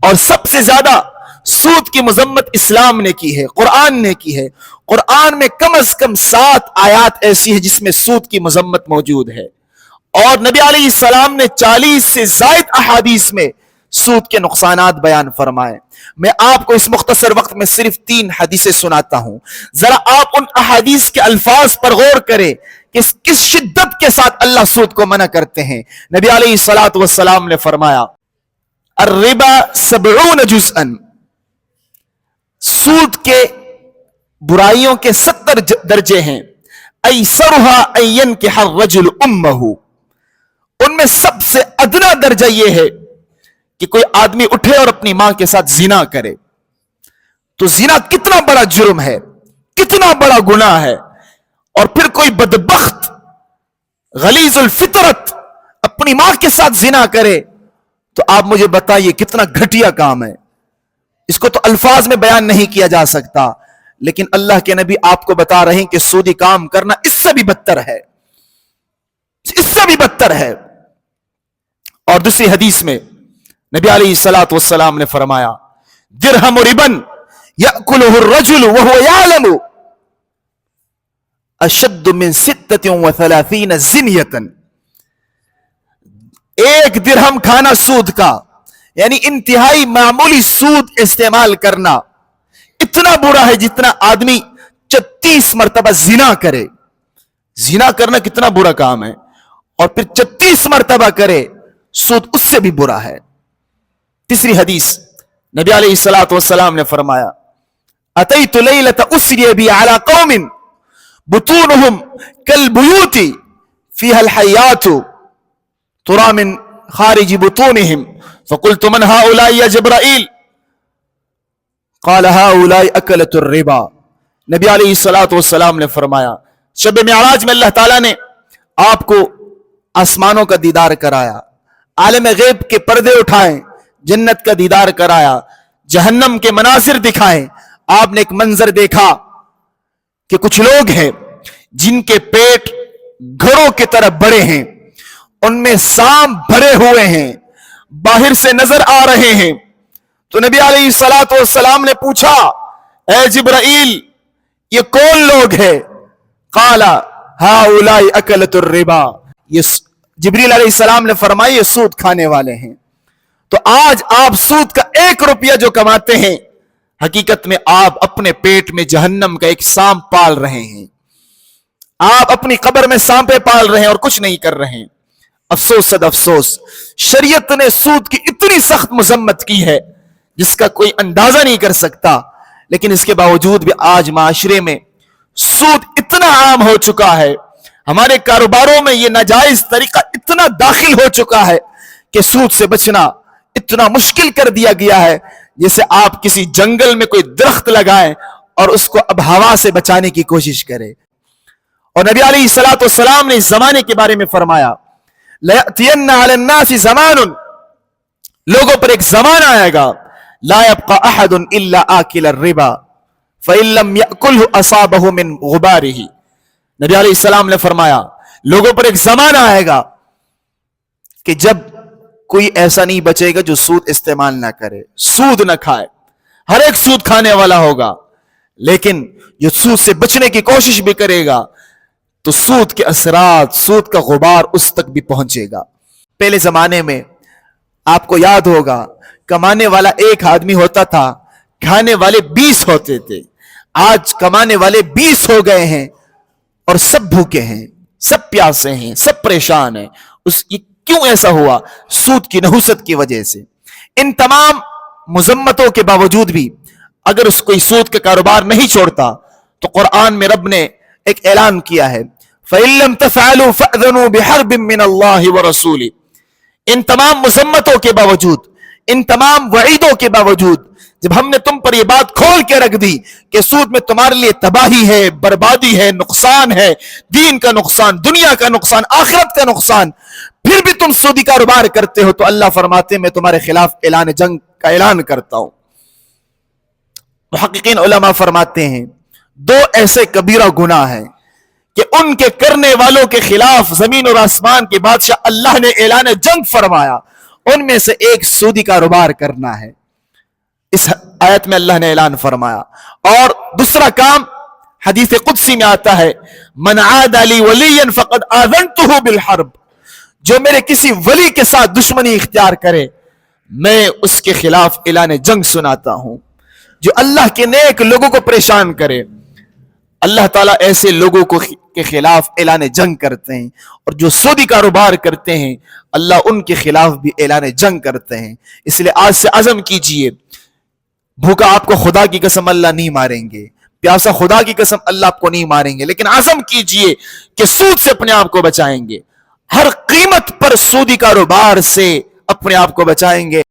اور سب سے زیادہ سود کی مذمت اسلام نے کی ہے، قرآن نے کی ہے۔ قرآن میں کم از کم 7 آیات ایسی ہیں جس میں سود کی مذمت موجود ہے، اور نبی علیہ السلام نے 40 سے زائد احادیث میں سود کے نقصانات بیان فرمائے۔ میں آپ کو اس مختصر وقت میں صرف 3 حدیثیں سناتا ہوں، ذرا آپ ان احادیث کے الفاظ پر غور کریں کہ کس شدت کے ساتھ اللہ سود کو منع کرتے ہیں۔ نبی علیہ الصلوۃ والسلام نے فرمایا الربا 70 جزءا، سود کے برائیوں کے 70 درجے ہیں، ایسرها ان ينكح الرجل امه، ان میں سب سے ادنا درجہ یہ ہے کہ کوئی آدمی اٹھے اور اپنی ماں کے ساتھ زنا کرے۔ تو زنا کتنا بڑا جرم ہے، کتنا بڑا گناہ ہے، اور پھر کوئی بدبخت غلیظ الفطرت اپنی ماں کے ساتھ زنا کرے، تو آپ مجھے بتائیے کتنا گھٹیا کام ہے۔ اس کو تو الفاظ میں بیان نہیں کیا جا سکتا، لیکن اللہ کے نبی آپ کو بتا رہے ہیں کہ سودی کام کرنا اس سے بھی بدتر ہے، اس سے بھی بدتر ہے۔ اور دوسری حدیث میں نبی علیہ الصلوۃ والسلام نے فرمایا درہم ربا یأکلہ الرجل وہو یعلم اشد من 36 زنیۃ، ایک درہم کھانا سود کا، یعنی انتہائی معمولی سود استعمال کرنا، اتنا برا ہے جتنا آدمی 36 مرتبہ زنا کرے۔ زنا کرنا کتنا برا کام ہے، اور پھر 36 مرتبہ کرے، سود اس سے بھی برا ہے۔ تیسری حدیث نبی علیہ الصلوۃ والسلام نے فرمایا اتیت لیلۃ اسری بی علی قوم بطونہم کالبیوت فیہا الحیات ترى من خارج بطونهم فقلت من هؤلاء يا جبرائيل قال هؤلاء اکلۃ الربا۔ نبی علیہ الصلوۃ والسلام نے فرمایا شب معراج میں اللہ تعالیٰ نے آپ کو آسمانوں کا دیدار کرایا، عالم غیب کے پردے اٹھائے، جنت کا دیدار کرایا، جہنم کے مناظر دکھائے۔ آپ نے ایک منظر دیکھا کہ کچھ لوگ ہیں جن کے پیٹ گھڑوں کی طرح بڑے ہیں، ان میں سام بھرے ہوئے ہیں، باہر سے نظر آ رہے ہیں۔ تو نبی علیہ الصلوۃ والسلام نے پوچھا اے جبرائیل یہ کون لوگ ہیں؟ قال ہؤلاء اکلۃ الربا، یہ جبریل علیہ السلام نے فرمایا یہ سود کھانے والے ہیں۔ تو آج آپ سود کا 1 روپیہ جو کماتے ہیں، حقیقت میں آپ اپنے پیٹ میں جہنم کا ایک سانپ پال رہے ہیں، آپ اپنی قبر میں سانپے پال رہے ہیں اور کچھ نہیں کر رہے ہیں۔ افسوس صد افسوس، شریعت نے سود کی اتنی سخت مذمت کی ہے جس کا کوئی اندازہ نہیں کر سکتا، لیکن اس کے باوجود بھی آج معاشرے میں سود اتنا عام ہو چکا ہے، ہمارے کاروباروں میں یہ ناجائز طریقہ اتنا داخل ہو چکا ہے کہ سود سے بچنا اتنا مشکل کر دیا گیا ہے جیسے آپ کسی جنگل میں کوئی درخت لگائیں اور اس کو اب ہوا سے بچانے کی کوشش کریں۔ اور نبی علیہ الصلوۃ والسلام نے اس زمانے کے بارے میں فرمایا لَيَأْتِيَنَّ عَلَى النَّاسِ زَمَانٌ، لوگوں پر ایک زمانہ آئے گا لا يبقى احد الا آكل الربا فإن لم يأكله أصابه من غباره۔ نبی علیہ السلام نے فرمایا لوگوں پر ایک زمانہ آئے گا کہ جب کوئی ایسا نہیں بچے گا جو سود استعمال نہ کرے، سود نہ کھائے، ہر ایک سود کھانے والا ہوگا، لیکن جو سود سے بچنے کی کوشش بھی کرے گا تو سود کے اثرات، سود کا غبار اس تک بھی پہنچے گا۔ پہلے زمانے میں آپ کو یاد ہوگا کمانے والا 1 آدمی ہوتا تھا، کھانے والے 20 ہوتے تھے۔ آج کمانے والے 20 ہو گئے ہیں اور سب بھوکے ہیں، سب پیاسے ہیں، سب پریشان ہیں۔ کیوں ایسا ہوا؟ سود کی نحوست کی وجہ سے۔ ان تمام مذمتوں کے باوجود بھی اگر اس کوئی سود کا کاروبار نہیں چھوڑتا تو قرآن میں رب نے ایک اعلان کیا ہے فَإِن لَمْ تَفْعَلُوا فَأْذَنُوا بِحَرْبٍ مِّنَ اللَّهِ وَرَسُولِهِ۔ ان تمام مذمتوں کے باوجود، ان تمام وعیدوں کے باوجود، جب ہم نے تم پر یہ بات کھول کے رکھ دی کہ سود میں تمہارے لیے تباہی ہے، بربادی ہے، نقصان ہے، دین کا نقصان، دنیا کا نقصان، آخرت کا نقصان، پھر بھی تم سودی کاروبار کرتے ہو، تو اللہ فرماتے ہیں میں تمہارے خلاف اعلان جنگ کا اعلان کرتا ہوں۔ محققین علماء فرماتے ہیں 2 ایسے کبیرہ گناہ ہیں کہ ان کے کرنے والوں کے خلاف زمین اور آسمان کے بادشاہ اللہ نے اعلان جنگ فرمایا، ان میں سے ایک سودی کاروبار کرنا ہے۔ اس آیت میں اللہ نے اعلان فرمایا. اور دوسرا کام حدیث قدسی میں آتا ہے من عاد لی ولیا فقد آذنتہ بالحرب, جو میرے کسی ولی کے ساتھ دشمنی اختیار کرے میں اس کے خلاف اعلان جنگ سناتا ہوں. جو اللہ کے نیک لوگوں کو پریشان کرے اللہ تعالیٰ ایسے لوگوں کو کے خلاف اعلان جنگ کرتے ہیں, اور جو سودی کاروبار کرتے ہیں اللہ ان کے خلاف بھی اعلان جنگ کرتے ہیں. اس لیے آج سے عزم کیجئے, بھوکا آپ کو خدا کی قسم اللہ نہیں ماریں گے, پیاسا خدا کی قسم اللہ آپ کو نہیں ماریں گے, لیکن عزم کیجئے کہ سود سے اپنے آپ کو بچائیں گے, ہر قیمت پر سودی کاروبار سے اپنے آپ کو بچائیں گے.